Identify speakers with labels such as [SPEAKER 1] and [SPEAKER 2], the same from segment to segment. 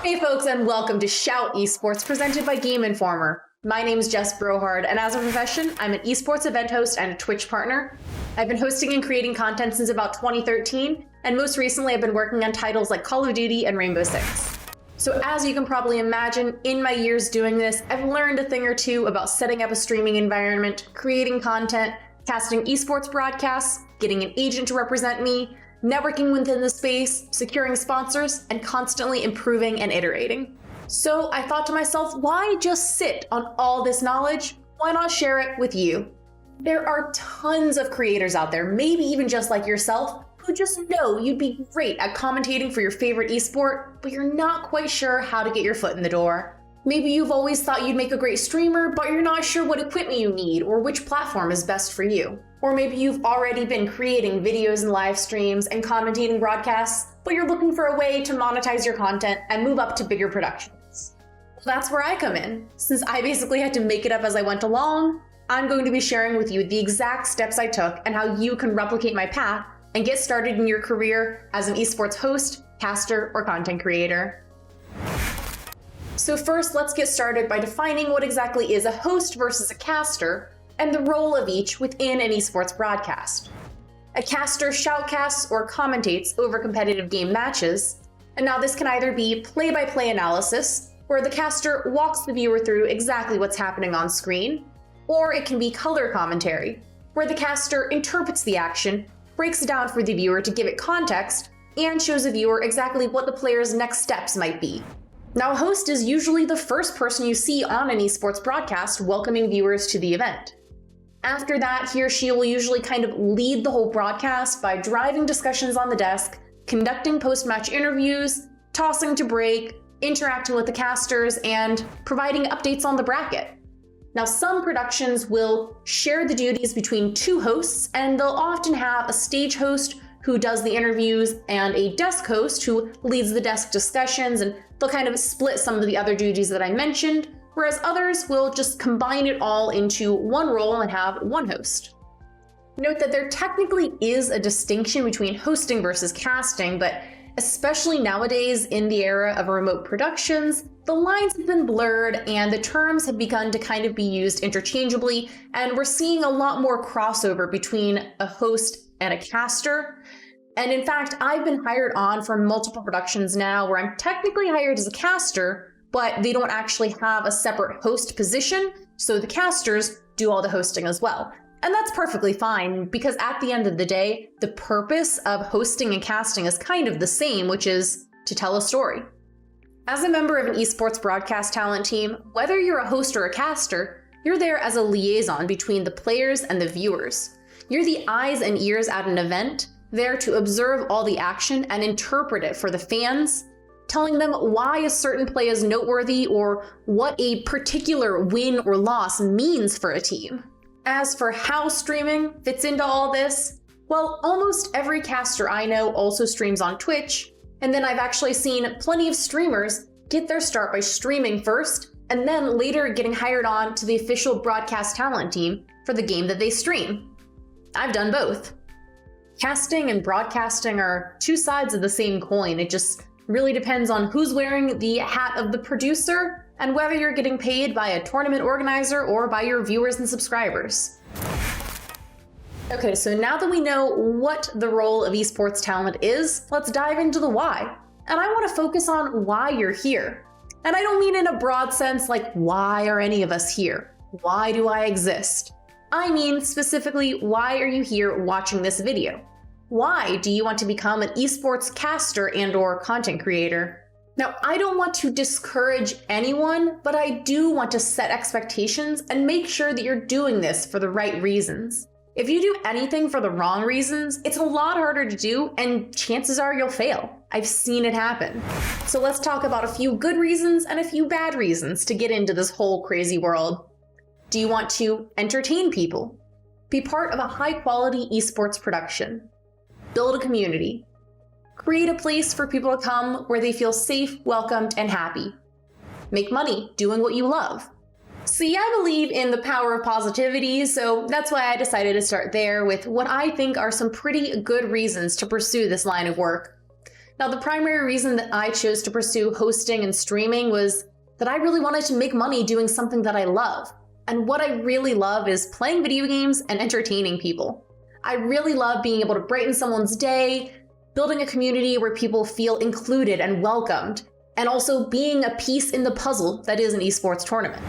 [SPEAKER 1] Hey folks, and welcome to Shout Esports, presented by Game Informer. My name is Jess Brohard, and as a profession, I'm an esports event host and a Twitch partner. I've been hosting and creating content since about 2013, and most recently I've been working on titles like Call of Duty and Rainbow Six. So as you can probably imagine, in my years doing this, I've learned a thing or two about setting up a streaming environment, creating content, casting esports broadcasts, getting an agent to represent me, networking within the space, securing sponsors, and constantly improving and iterating. So I thought to myself, why just sit on all this knowledge? Why not share it with you? There are tons of creators out there, maybe even just like yourself, who just know you'd be great at commentating for your favorite esport, but you're not quite sure how to get your foot in the door. Maybe you've always thought you'd make a great streamer, but you're not sure what equipment you need or which platform is best for you. Or maybe you've already been creating videos and live streams and commentating broadcasts, but you're looking for a way to monetize your content and move up to bigger productions. That's where I come in. Since I basically had to make it up as I went along, I'm going to be sharing with you the exact steps I took and how you can replicate my path and get started in your career as an esports host, caster, or content creator. So first, let's get started by defining what exactly is a host versus a caster, and the role of each within an esports broadcast. A caster shoutcasts or commentates over competitive game matches, and now this can either be play-by-play analysis, where the caster walks the viewer through exactly what's happening on screen, or it can be color commentary, where the caster interprets the action, breaks it down for the viewer to give it context, and shows the viewer exactly what the player's next steps might be. Now, a host is usually the first person you see on an esports broadcast welcoming viewers to the event. After that, he or she will usually kind of lead the whole broadcast by driving discussions on the desk, conducting post-match interviews, tossing to break, interacting with the casters, and providing updates on the bracket. Now, some productions will share the duties between two hosts, and they'll often have a stage host who does the interviews and a desk host who leads the desk discussions, and they'll kind of split some of the other duties that I mentioned, whereas others will just combine it all into one role and have one host. Note that there technically is a distinction between hosting versus casting, but especially nowadays in the era of remote productions, the lines have been blurred and the terms have begun to kind of be used interchangeably, and we're seeing a lot more crossover between a host and a caster. And in fact, I've been hired on for multiple productions now where I'm technically hired as a caster, but they don't actually have a separate host position, so the casters do all the hosting as well. And that's perfectly fine, because at the end of the day, the purpose of hosting and casting is kind of the same, which is to tell a story. As a member of an esports broadcast talent team, whether you're a host or a caster, you're there as a liaison between the players and the viewers. You're the eyes and ears at an event, there to observe all the action and interpret it for the fans, telling them why a certain play is noteworthy or what a particular win or loss means for a team. As for how streaming fits into all this, well, almost every caster I know also streams on Twitch, and then I've actually seen plenty of streamers get their start by streaming first, and then later getting hired on to the official broadcast talent team for the game that they stream. I've done both. Casting and broadcasting are two sides of the same coin. It just really depends on who's wearing the hat of the producer and whether you're getting paid by a tournament organizer or by your viewers and subscribers. Okay, so now that we know what the role of esports talent is, let's dive into the why. And I want to focus on why you're here. And I don't mean in a broad sense like, why are any of us here? Why do I exist? I mean specifically, why are you here watching this video? Why do you want to become an esports caster and/or content creator? Now, I don't want to discourage anyone, but I do want to set expectations and make sure that you're doing this for the right reasons. If you do anything for the wrong reasons, it's a lot harder to do, and chances are you'll fail. I've seen it happen. So let's talk about a few good reasons and a few bad reasons to get into this whole crazy world. Do you want to entertain people? Be part of a high-quality esports production. Build a community. Create a place for people to come where they feel safe, welcomed, and happy. Make money doing what you love. See, I believe in the power of positivity, so that's why I decided to start there with what I think are some pretty good reasons to pursue this line of work. Now, the primary reason that I chose to pursue hosting and streaming was that I really wanted to make money doing something that I love. And what I really love is playing video games and entertaining people. I really love being able to brighten someone's day, building a community where people feel included and welcomed, and also being a piece in the puzzle that is an esports tournament.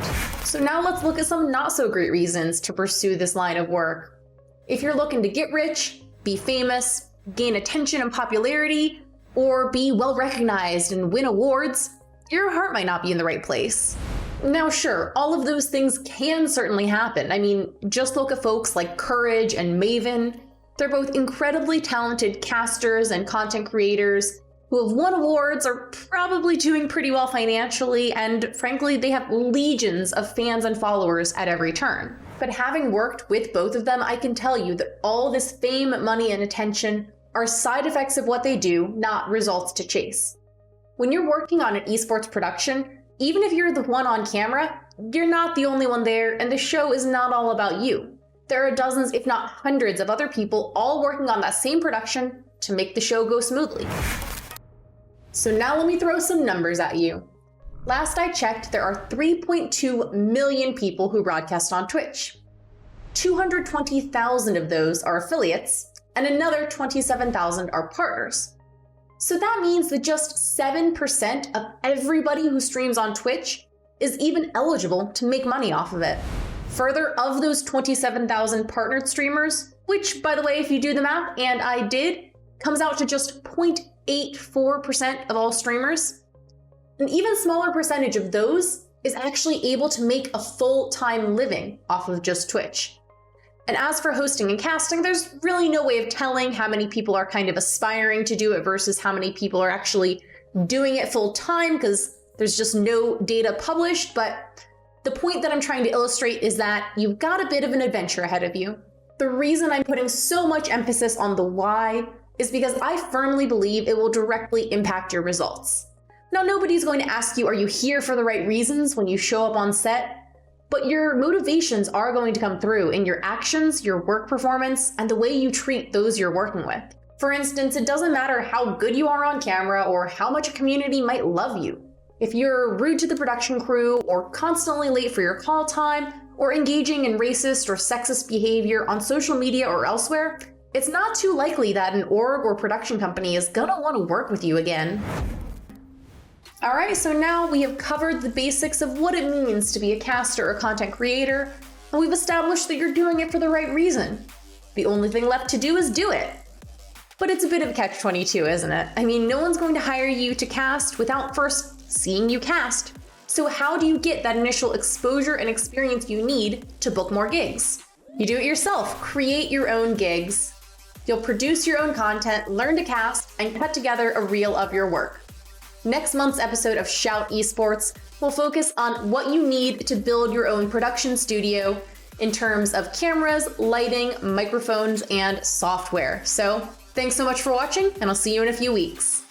[SPEAKER 1] So now let's look at some not so great reasons to pursue this line of work. If you're looking to get rich, be famous, gain attention and popularity, or be well recognized and win awards, your heart might not be in the right place. Now sure, all of those things can certainly happen. I mean, just look at folks like Courage and Maven. They're both incredibly talented casters and content creators who have won awards, are probably doing pretty well financially, and frankly, they have legions of fans and followers at every turn. But having worked with both of them, I can tell you that all this fame, money, and attention are side effects of what they do, not results to chase. When you're working on an esports production, even if you're the one on camera, you're not the only one there, and the show is not all about you. There are dozens, if not hundreds, of other people all working on that same production to make the show go smoothly. So now let me throw some numbers at you. Last I checked, there are 3.2 million people who broadcast on Twitch. 220,000 of those are affiliates, and another 27,000 are partners. So that means that just 7% of everybody who streams on Twitch is even eligible to make money off of it. Further, of those 27,000 partnered streamers, which by the way, if you do the math, and I did, comes out to just 0.84% of all streamers. An even smaller percentage of those is actually able to make a full-time living off of just Twitch. And as for hosting and casting, there's really no way of telling how many people are kind of aspiring to do it versus how many people are actually doing it full-time, because there's just no data published. But the point that I'm trying to illustrate is that you've got a bit of an adventure ahead of you. The reason I'm putting so much emphasis on the why is because I firmly believe it will directly impact your results. Now, nobody's going to ask you, are you here for the right reasons when you show up on set? But your motivations are going to come through in your actions, your work performance, and the way you treat those you're working with. For instance, it doesn't matter how good you are on camera or how much a community might love you. If you're rude to the production crew, or constantly late for your call time, or engaging in racist or sexist behavior on social media or elsewhere, it's not too likely that an org or production company is gonna want to work with you again. Alright, so now we have covered the basics of what it means to be a caster or content creator, and we've established that you're doing it for the right reason. The only thing left to do is do it. But it's a bit of a catch-22, isn't it? I mean, no one's going to hire you to cast without first seeing you cast. So how do you get that initial exposure and experience you need to book more gigs? You do it yourself. Create your own gigs. You'll produce your own content, learn to cast, and cut together a reel of your work. Next month's episode of Shout Esports will focus on what you need to build your own production studio in terms of cameras, lighting, microphones, and software. So thanks so much for watching, and I'll see you in a few weeks.